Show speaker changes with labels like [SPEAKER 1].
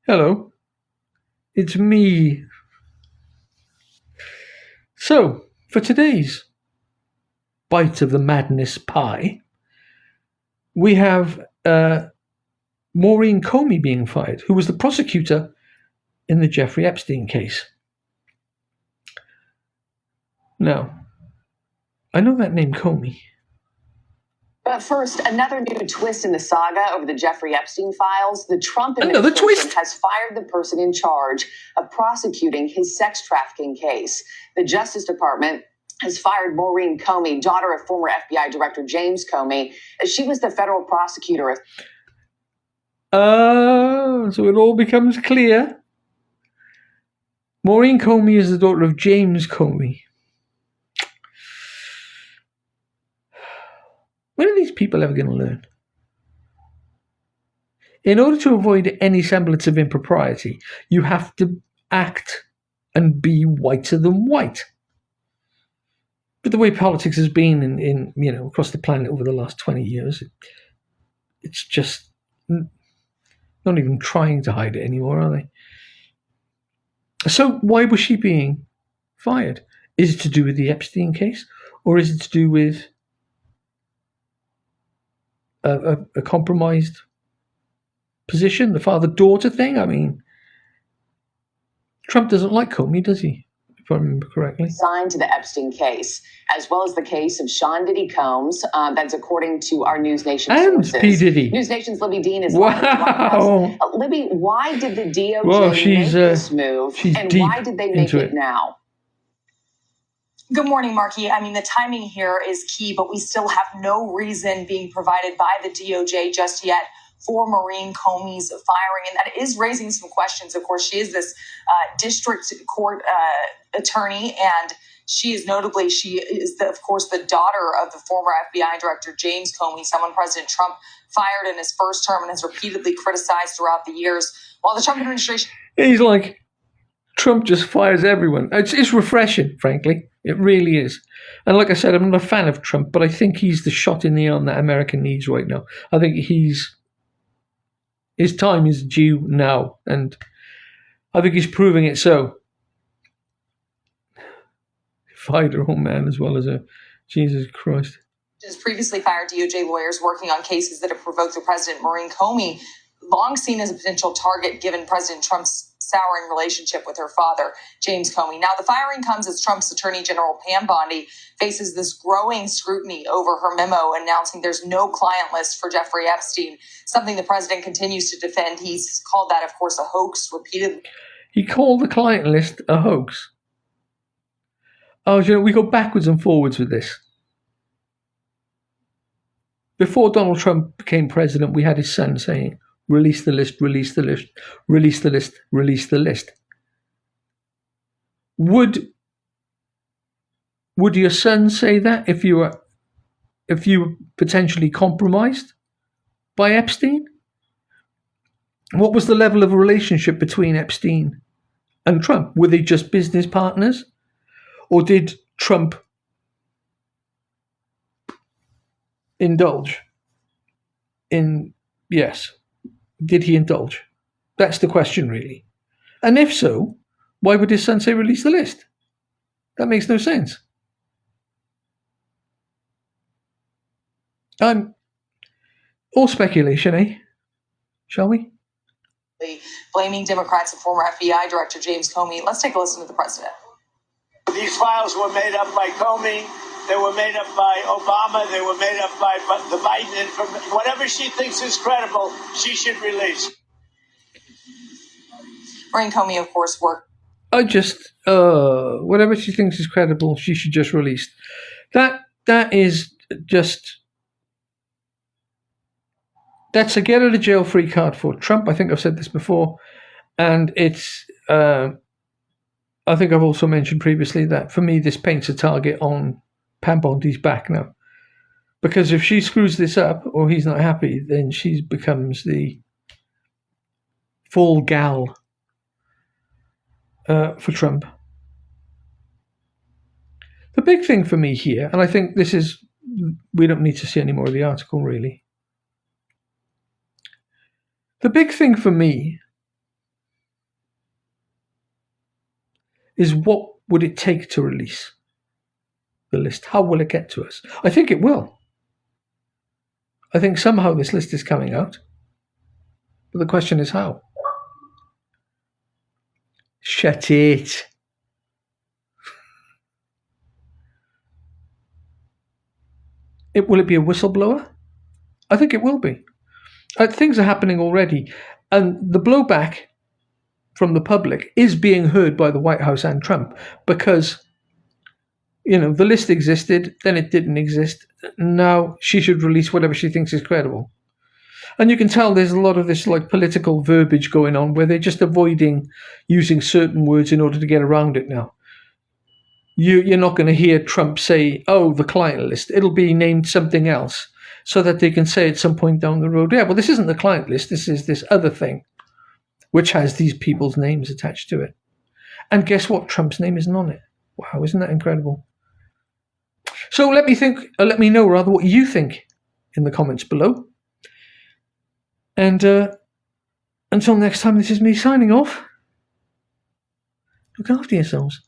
[SPEAKER 1] Hello, it's me. So, for today's bite of the madness pie, we have Maureen Comey being fired, who was the prosecutor in the Jeffrey Epstein case. Now, I know that name Comey.
[SPEAKER 2] But first, another new twist in the saga over the Jeffrey Epstein files. The Trump administration has fired the person in charge of prosecuting his sex trafficking case. The Justice Department has fired Maureen Comey, daughter of former FBI Director James Comey, as she was the federal prosecutor.
[SPEAKER 1] So it all becomes clear. Maureen Comey is the daughter of James Comey. When are these people ever going to learn? In order to avoid any semblance of impropriety, you have to act and be whiter than white. But the way politics has been in across the planet over the last 20 years, it's just not even trying to hide it anymore, are they? So why was she being fired? Is it to do with the Epstein case, or is it to do with a compromised position, the father-daughter thing? I mean, Trump doesn't like Comey, does he? If I remember correctly.
[SPEAKER 2] Signed to the Epstein case, as well as the case of Sean Diddy Combs. That's according to our News Nation sources.
[SPEAKER 1] And P. Diddy.
[SPEAKER 2] News Nation's Libby Dean is
[SPEAKER 1] wow.
[SPEAKER 2] live at the White House. Libby, why did the DOJ make this move, and why did they make it now?
[SPEAKER 3] Good morning, Marky. I mean, the timing here is key, but we still have no reason being provided by the DOJ just yet for Maureen Comey's firing. And that is raising some questions. Of course, she is this district court attorney, and she is, of course, the daughter of the former FBI Director James Comey, someone President Trump fired in his first term and has repeatedly criticized throughout the years. While the Trump administration...
[SPEAKER 1] He's like, Trump just fires everyone. It's refreshing, frankly. It really is. And like I said, I'm not a fan of Trump, but I think he's the shot in the arm that America needs right now. I think his time is due now, and I think he's proving it so. Fired her own man as well as her. Jesus Christ.
[SPEAKER 3] Has previously fired DOJ lawyers working on cases that have provoked the president. Maureen Comey, long seen as a potential target given President Trump's souring relationship with her father, James Comey. Now, the firing comes as Trump's Attorney General Pam Bondi faces this growing scrutiny over her memo announcing there's no client list for Jeffrey Epstein, something the president continues to defend. He's called that, of course, a hoax repeatedly.
[SPEAKER 1] He called the client list a hoax. Oh, we go backwards and forwards with this. Before Donald Trump became president, we had his son saying, release the list, release the list, release the list, release the list. Would your son say that if you were potentially compromised by Epstein? What was the level of relationship between Epstein and Trump? Were they just business partners? Or did Trump indulge in, yes, did he indulge? That's the question, really. And if so, why would his son say release the list? That makes no sense. All speculation, eh? Shall we?
[SPEAKER 3] Blaming Democrats and former FBI Director James Comey. Let's take a listen to the president.
[SPEAKER 4] These files were made up by Comey. They were made up by Obama. They were made up by the Biden information. Whatever she thinks is credible, she should release.
[SPEAKER 3] Maureen Comey, of course, worked.
[SPEAKER 1] Whatever she thinks is credible, she should just release. That is just, that's a get out of jail free card for Trump. I think I've said this before. And it's, I think I've also mentioned previously that for me, this paints a target on Pam Bondi's back now. Because if she screws this up or he's not happy, then she becomes the fall gal for Trump. The big thing for me here, and I think this is, we don't need to see any more of the article really. The big thing for me is what would it take to release the list? How will it get to us? I think it will. I think somehow this list is coming out. But the question is how? Shut it. Will it be a whistleblower? I think it will be. Things are happening already. And the blowback from the public is being heard by the White House and Trump because, the list existed, then it didn't exist. Now she should release whatever she thinks is credible. And you can tell there's a lot of this political verbiage going on where they're just avoiding using certain words in order to get around it now. You're not going to hear Trump say, the client list. It'll be named something else so that they can say at some point down the road, well, this isn't the client list. This is this other thing, which has these people's names attached to it. And guess what? Trump's name isn't on it. Wow, isn't that incredible? So let me know what you think in the comments below. And until next time, this is me signing off. Look after yourselves.